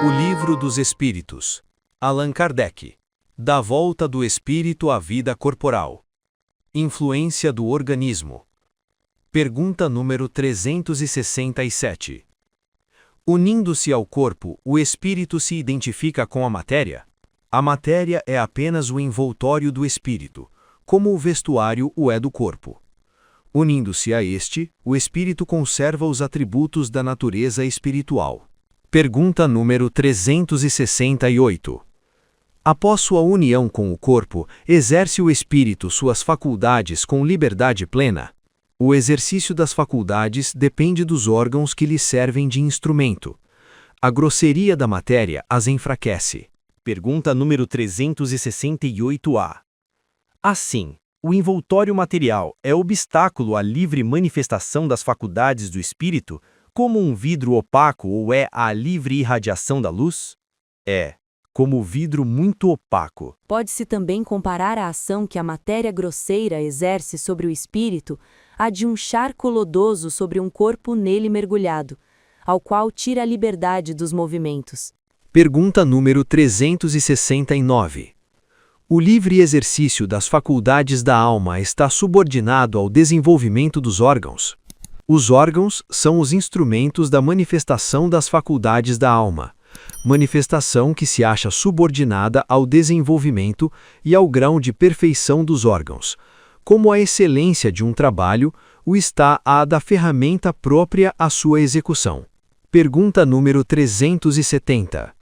O Livro dos Espíritos. Allan Kardec. Da volta do espírito à vida corporal. Influência do organismo. Pergunta número 367. Unindo-se ao corpo, o espírito se identifica com a matéria? A matéria é apenas o envoltório do espírito, como o vestuário o é do corpo. Unindo-se a este, o espírito conserva os atributos da natureza espiritual. Pergunta número 368. Após sua união com o corpo, exerce o espírito suas faculdades com liberdade plena? O exercício das faculdades depende dos órgãos que lhe servem de instrumento. A grosseria da matéria as enfraquece. Pergunta número 368-A. Assim, o envoltório material é obstáculo à livre manifestação das faculdades do espírito, como um vidro opaco ou é a livre irradiação da luz? É, como vidro muito opaco. Pode-se também comparar a ação que a matéria grosseira exerce sobre o espírito à de um charco lodoso sobre um corpo nele mergulhado, ao qual tira a liberdade dos movimentos. Pergunta número 369. O livre exercício das faculdades da alma está subordinado ao desenvolvimento dos órgãos? Os órgãos são os instrumentos da manifestação das faculdades da alma, manifestação que se acha subordinada ao desenvolvimento e ao grau de perfeição dos órgãos. Como a excelência de um trabalho, o está a da ferramenta própria à sua execução. Pergunta número 370.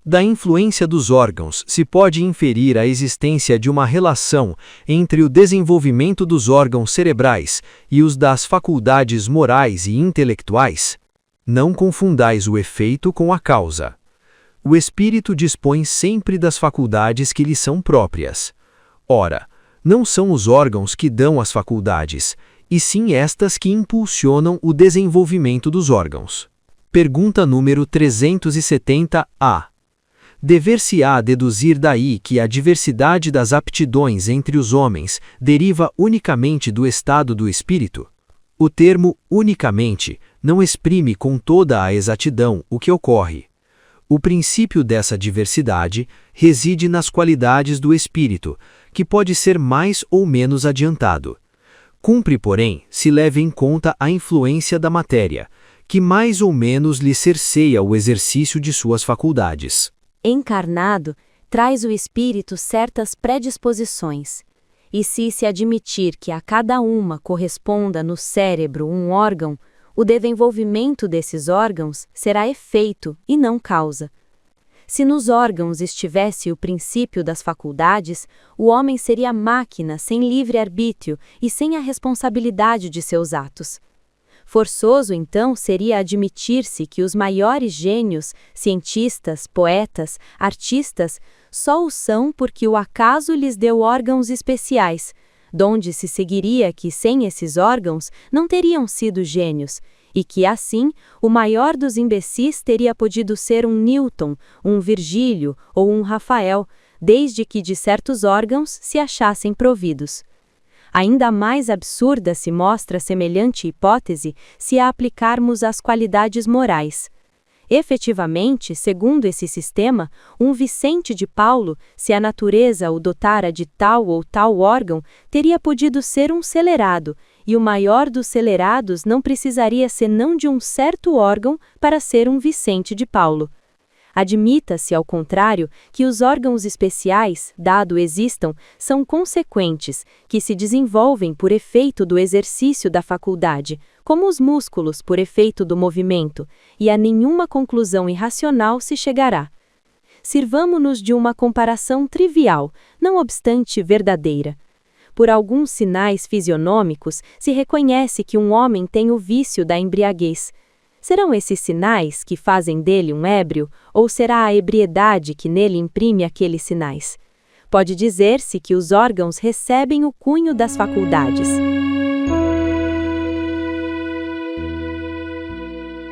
Da influência dos órgãos se pode inferir a existência de uma relação entre o desenvolvimento dos órgãos cerebrais e os das faculdades morais e intelectuais? Não confundais o efeito com a causa. O espírito dispõe sempre das faculdades que lhe são próprias. Ora, não são os órgãos que dão as faculdades, e sim estas que impulsionam o desenvolvimento dos órgãos. Pergunta número 370-A. Dever-se-á deduzir daí que a diversidade das aptidões entre os homens deriva unicamente do estado do espírito? O termo unicamente não exprime com toda a exatidão o que ocorre. O princípio dessa diversidade reside nas qualidades do espírito, que pode ser mais ou menos adiantado. Cumpre, porém, se leve em conta a influência da matéria, que mais ou menos lhe cerceia o exercício de suas faculdades. Encarnado, traz o espírito certas predisposições, e se admitir que a cada uma corresponda no cérebro um órgão, o desenvolvimento desses órgãos será efeito e não causa. Se nos órgãos estivesse o princípio das faculdades, o homem seria máquina sem livre-arbítrio e sem a responsabilidade de seus atos. Forçoso, então, seria admitir-se que os maiores gênios, cientistas, poetas, artistas, só o são porque o acaso lhes deu órgãos especiais, donde se seguiria que sem esses órgãos não teriam sido gênios, e que, assim, o maior dos imbecis teria podido ser um Newton, um Virgílio ou um Rafael, desde que de certos órgãos se achassem providos. Ainda mais absurda se mostra semelhante hipótese se a aplicarmos às qualidades morais. Efetivamente, segundo esse sistema, um Vicente de Paulo, se a natureza o dotara de tal ou tal órgão, teria podido ser um celerado, e o maior dos celerados não precisaria senão de um certo órgão para ser um Vicente de Paulo. Admita-se, ao contrário, que os órgãos especiais, dado existam, são consequentes, que se desenvolvem por efeito do exercício da faculdade, como os músculos por efeito do movimento, e a nenhuma conclusão irracional se chegará. Sirvamo-nos de uma comparação trivial, não obstante verdadeira. Por alguns sinais fisionômicos, se reconhece que um homem tem o vício da embriaguez. Serão esses sinais que fazem dele um ébrio, ou será a ebriedade que nele imprime aqueles sinais? Pode dizer-se que os órgãos recebem o cunho das faculdades.